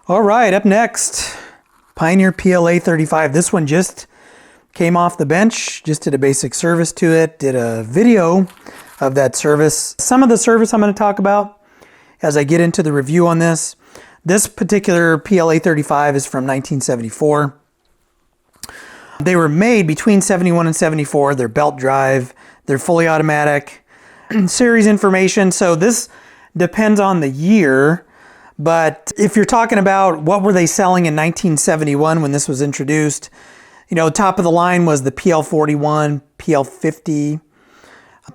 All right, up next, Pioneer PL-A35. This one just came off the bench, just did a basic service to it, did a video of that service. Some of the service I'm going to talk about as I get into the review on this. This particular PL-A35 is from 1974. They were made between 71 and 74. They're belt drive, they're fully automatic. Series information, so this depends on the year. But if you're talking about what were they selling in 1971 when this was introduced, you know, top of the line was the PL41, PL50.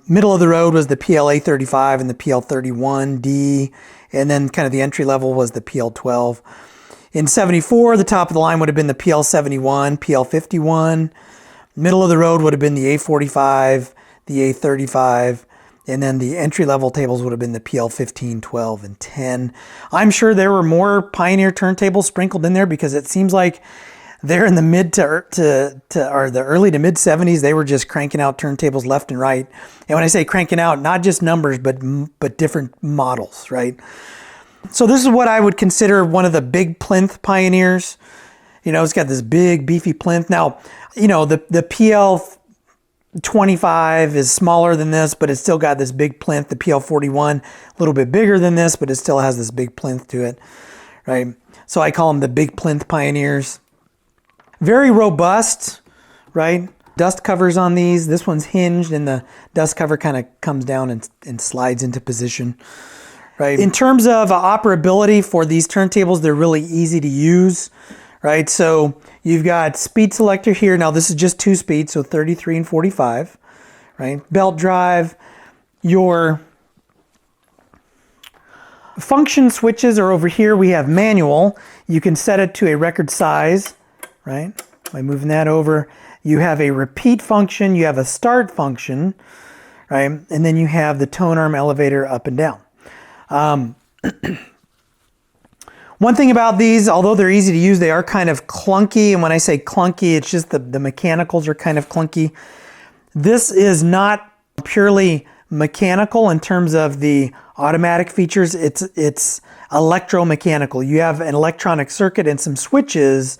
Middle of the road was the PL-A35 and the PL31D. And then kind of the entry level was the PL12. In 74, the top of the line would have been the PL71, PL51. Middle of the road would have been the A45, the A35. And then the entry-level tables would have been the PL15, 12, and 10. I'm sure there were more Pioneer turntables sprinkled in there because it seems like they're in the the early to mid 70s. They were just cranking out turntables left and right. And when I say cranking out, not just numbers, but different models, right? So this is what I would consider one of the big plinth Pioneers. You know, it's got this big beefy plinth. Now, you know, the PL25 is smaller than this, but it's still got this big plinth. The PL41, a little bit bigger than this, but it still has this big plinth to it, right? So I call them the big plinth Pioneers. Very robust, right? Dust covers on these. This one's hinged and the dust cover kind of comes down and slides into position, right? In terms of operability for these turntables, they're really easy to use, right? So you've got speed selector here. Now this is just 2 speeds, so 33 and 45, right? Belt drive. Your function switches are over here. We have manual. You can set it to a record size, right? By moving that over. You have a repeat function. You have a start function, right? And then you have the tone arm elevator up and down. One thing about these, although they're easy to use, they are kind of clunky. And when I say clunky, it's just the mechanicals are kind of clunky. This is not purely mechanical in terms of the automatic features. It's electromechanical. You have an electronic circuit and some switches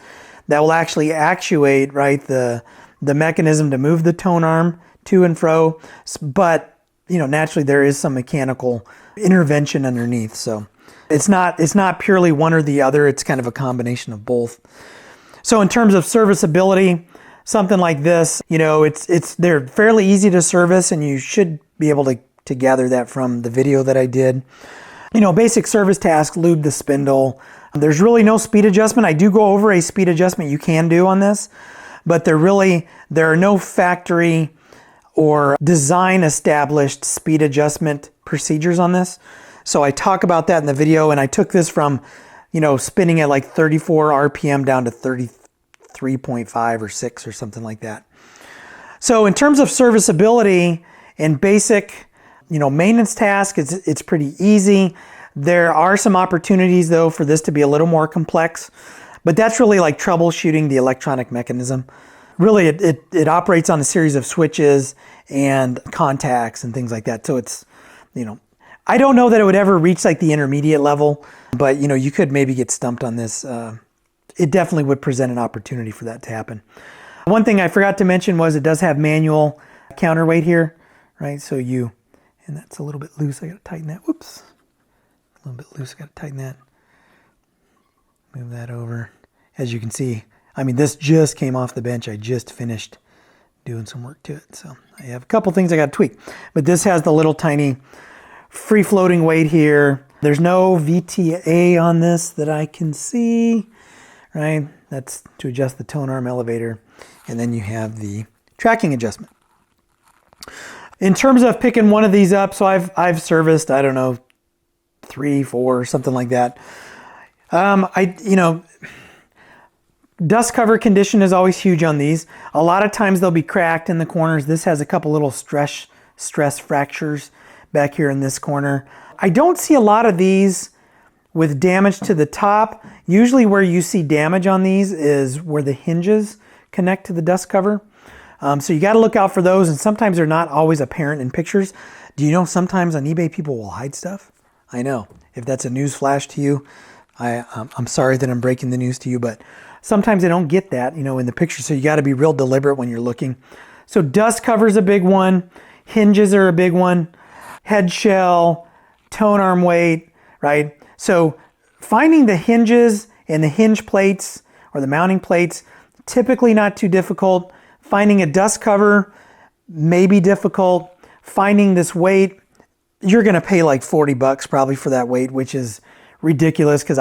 that will actually actuate, right, the mechanism to move the tone arm to and fro. But, you know, naturally there is some mechanical intervention underneath. So it's not purely one or the other. It's kind of a combination of both. So in terms of serviceability, something like this, you know, they're fairly easy to service, and you should be able to gather that from the video that I did. You know, basic service task, lube the spindle. There's really no speed adjustment. I do go over a speed adjustment you can do on this, but there are no factory or design established speed adjustment procedures on this. So I talk about that in the video, and I took this from, you know, spinning at like 34 RPM down to 33.5 or 6 or something like that. So in terms of serviceability and basic, you know, maintenance task, it's pretty easy. There are some opportunities though for this to be a little more complex, but that's really like troubleshooting the electronic mechanism. Really, it operates on a series of switches and contacts and things like that. So it's, you know, I don't know that it would ever reach like the intermediate level, but you know, you could maybe get stumped on this. It definitely would present an opportunity for that to happen. One thing I forgot to mention was it does have manual counterweight here, right? So and that's a little bit loose. I gotta tighten that. Whoops. A little bit loose, got to tighten that. Move that over. As you can see, I mean, this just came off the bench. I just finished doing some work to it. So I have a couple things I got to tweak. But this has the little tiny free-floating weight here. There's no VTA on this that I can see, right? That's to adjust the tone arm elevator. And then you have the tracking adjustment. In terms of picking one of these up, so I've serviced, I don't know, 3, 4, something like that. You know, dust cover condition is always huge on these. A lot of times they'll be cracked in the corners. This has a couple little stress fractures back here in this corner. I don't see a lot of these with damage to the top. Usually where you see damage on these is where the hinges connect to the dust cover. So you got to look out for those, and sometimes they're not always apparent in pictures. Do you know sometimes on eBay people will hide stuff? I know. If that's a news flash to you, I'm sorry that I'm breaking the news to you, but sometimes I don't get that, in the picture. So you got to be real deliberate when you're looking. So dust cover is a big one. Hinges are a big one. Head shell, tone arm weight, right? So finding the hinges and the hinge plates or the mounting plates, typically not too difficult. Finding a dust cover may be difficult. Finding this weight, you're going to pay like $40 probably for that weight, which is ridiculous because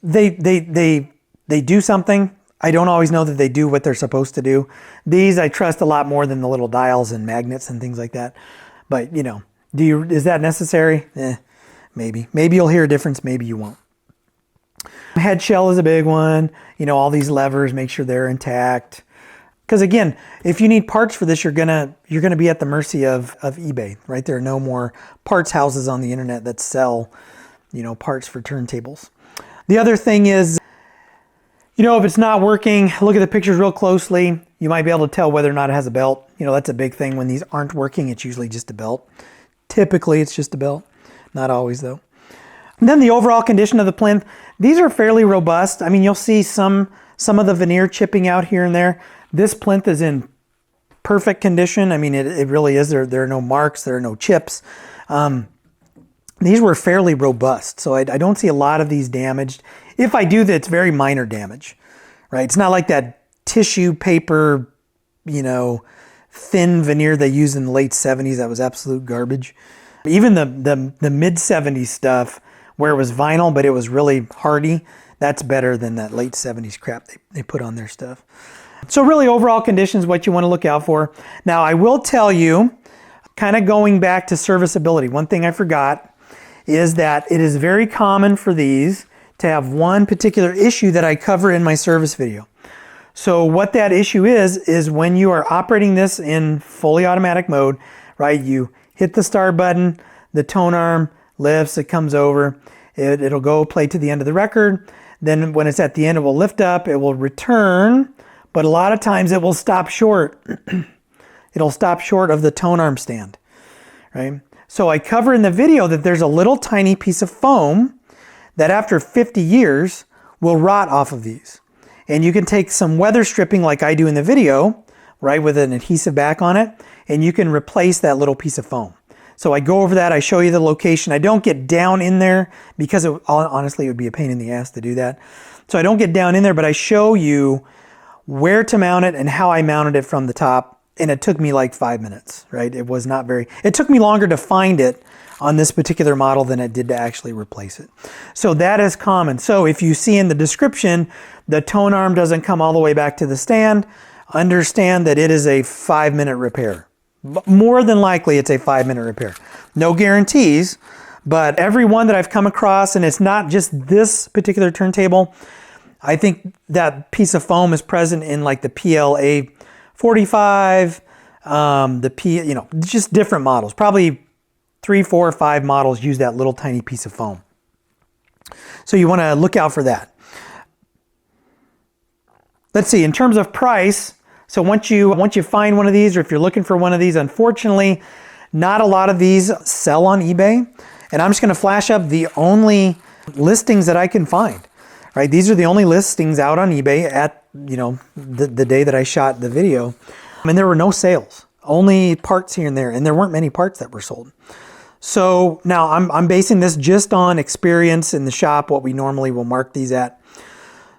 they do something. I don't always know that they do what they're supposed to do. These I trust a lot more than the little dials and magnets and things like that. But is that necessary? Maybe. Maybe you'll hear a difference. Maybe you won't. Head shell is a big one. All these levers, make sure they're intact. Because again, if you need parts for this, you're gonna be at the mercy of eBay, right? There are no more parts houses on the internet that sell, parts for turntables. The other thing is, if it's not working, look at the pictures real closely. You might be able to tell whether or not it has a belt. That's a big thing. When these aren't working, it's usually just a belt. Typically, it's just a belt. Not always, though. And then the overall condition of the plinth. These are fairly robust. You'll see some of the veneer chipping out here and there. This plinth is in perfect condition. It really is. There are no marks. There are no chips. These were fairly robust, so I don't see a lot of these damaged. If I do, that's very minor damage, right? It's not like that tissue paper, thin veneer they used in the late 70s. That was absolute garbage. Even the mid 70s stuff where it was vinyl, but it was really hardy, that's better than that late 70s crap they put on their stuff. So really overall conditions, what you want to look out for. Now I will tell you, kind of going back to serviceability, one thing I forgot is that it is very common for these to have one particular issue that I cover in my service video. So what that issue is when you are operating this in fully automatic mode, right? You hit the start button, the tone arm lifts, it comes over, it'll go play to the end of the record. Then when it's at the end, it will lift up, it will return, but a lot of times it will stop short. It'll stop short of the tone arm stand, right? So I cover in the video that there's a little tiny piece of foam that after 50 years will rot off of these. And you can take some weather stripping like I do in the video, right, with an adhesive back on it, and you can replace that little piece of foam. So I go over that, I show you the location. I don't get down in there because honestly it would be a pain in the ass to do that. So I don't get down in there, but I show you where to mount it and how I mounted it from the top. And it took me like 5 minutes, right? It took me longer to find it on this particular model than it did to actually replace it. So that is common. So if you see in the description, the tone arm doesn't come all the way back to the stand, understand that it is a 5-minute repair. More than likely it's a 5-minute repair. No guarantees, but every one that I've come across, and it's not just this particular turntable, I think that piece of foam is present in like the A35, just different models. Probably 3, 4, 5 models use that little tiny piece of foam. So you want to look out for that. Let's see, in terms of price, so once you find one of these, or if you're looking for one of these, unfortunately, not a lot of these sell on eBay. And I'm just going to flash up the only listings that I can find. Right? These are the only listings out on eBay at the day that I shot the video. And there were no sales, only parts here and there, and there weren't many parts that were sold. So now I'm basing this just on experience in the shop, what we normally will mark these at.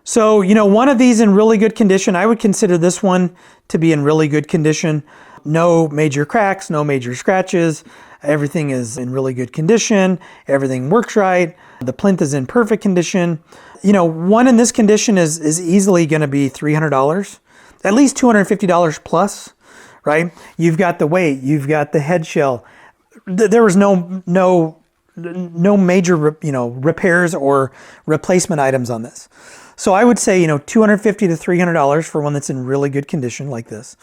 So, one of these in really good condition, I would consider this one to be in really good condition. No major cracks, no major scratches. Everything is in really good condition. Everything works right. The plinth is in perfect condition. One in this condition is easily going to be $300, at least $250 plus, right? You've got the weight, you've got the head shell. There was no major, repairs or replacement items on this. So I would say, $250 to $300 for one that's in really good condition like this.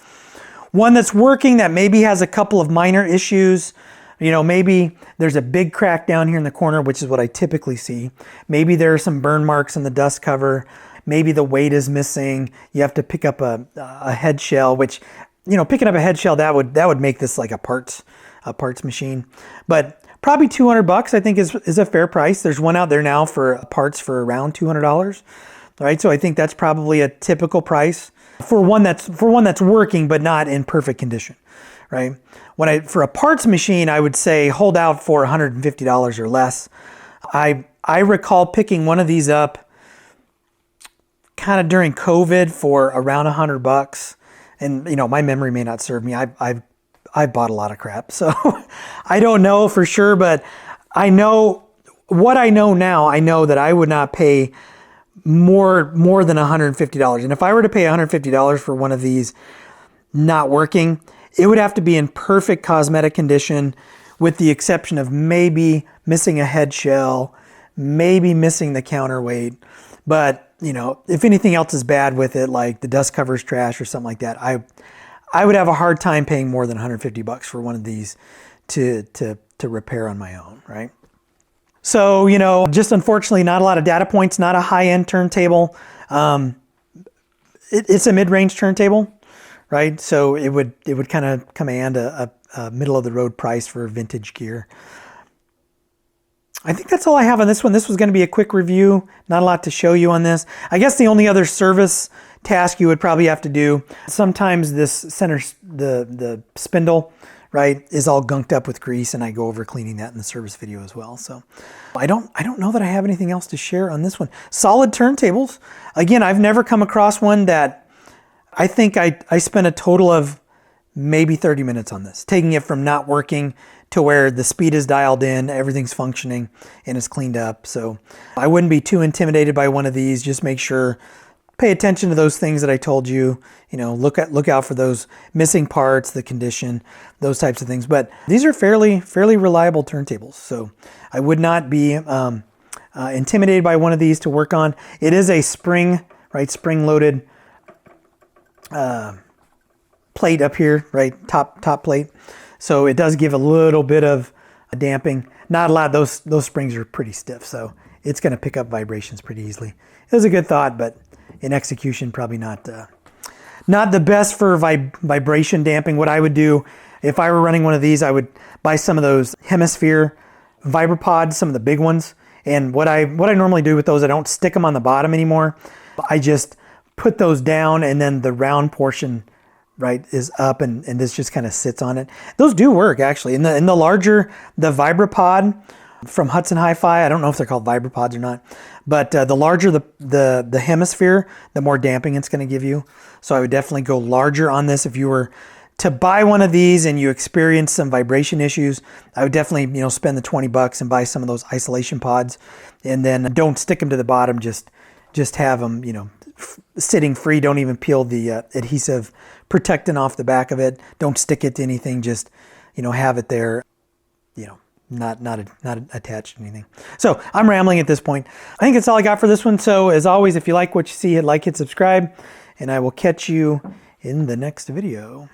One that's working that maybe has a couple of minor issues. Maybe there's a big crack down here in the corner, which is what I typically see. Maybe there are some burn marks in the dust cover. Maybe the weight is missing. You have to pick up a head shell, which, picking up a head shell, that would make this like a parts machine. But Probably 200 bucks, I think is a fair price. There's one out there now for parts for around $200. Right? So I think that's probably a typical price for one that's working but not in perfect condition, right? For a parts machine, I would say hold out for $150 or less. I recall picking one of these up kind of during COVID for around 100 bucks. And you know, my memory may not serve me. I've bought a lot of crap, so I don't know for sure, but I know what I know now. I know that I would not pay more than $150. And if I were to pay $150 for one of these not working, it would have to be in perfect cosmetic condition, with the exception of maybe missing a head shell, maybe missing the counterweight. But you know, if anything else is bad with it, like the dust cover's trash or something like that, I would have a hard time paying more than 150 bucks for one of these to repair on my own, right? So, you know, just unfortunately not a lot of data points, not a high-end turntable. It's a mid-range turntable, right? So it would kind of command a middle-of-the-road price for vintage gear. I think that's all I have on this one. This was going to be a quick review. Not a lot to show you on this. I guess the only other service task you would probably have to do, sometimes this center, the spindle, right, is all gunked up with grease, and I go over cleaning that in the service video as well. So I don't know that I have anything else to share on this one. Solid turntables. Again, I've never come across one that I think I spent a total of maybe 30 minutes on this, taking it from not working to where the speed is dialed in, everything's functioning, and it's cleaned up. So I wouldn't be too intimidated by one of these. Just make sure, pay attention to those things that I told you. You know, look out for those missing parts, the condition, those types of things. But these are fairly reliable turntables, so I would not be intimidated by one of these to work on. It is a spring-loaded plate up here, right, top plate. So it does give a little bit of a damping. Not a lot. Those springs are pretty stiff, so it's going to pick up vibrations pretty easily. It was a good thought, but in execution, probably not the best for vibration damping. What I would do if I were running one of these, I would buy some of those Hemisphere vibropods, some of the big ones. And what I normally do with those, I don't stick them on the bottom anymore. I just put those down, and then the round portion, right, is up, and this just kind of sits on it. Those do work, actually. In the larger, the vibropod from Hudson Hi-Fi, I don't know if they're called vibropods or not, but the larger the Hemisphere, the more damping it's going to give you. So I would definitely go larger on this. If you were to buy one of these and you experience some vibration issues, I would definitely, you know, spend the 20 bucks and buy some of those isolation pods, and then don't stick them to the bottom. Just have them, you know, sitting free. Don't even peel the adhesive protectant off the back of it. Don't stick it to anything. Just, you know, have it there, you know, not attached to anything. So I'm rambling at this point. I think that's all I got for this one. So as always, if you like what you see, hit like, hit subscribe, and I will catch you in the next video.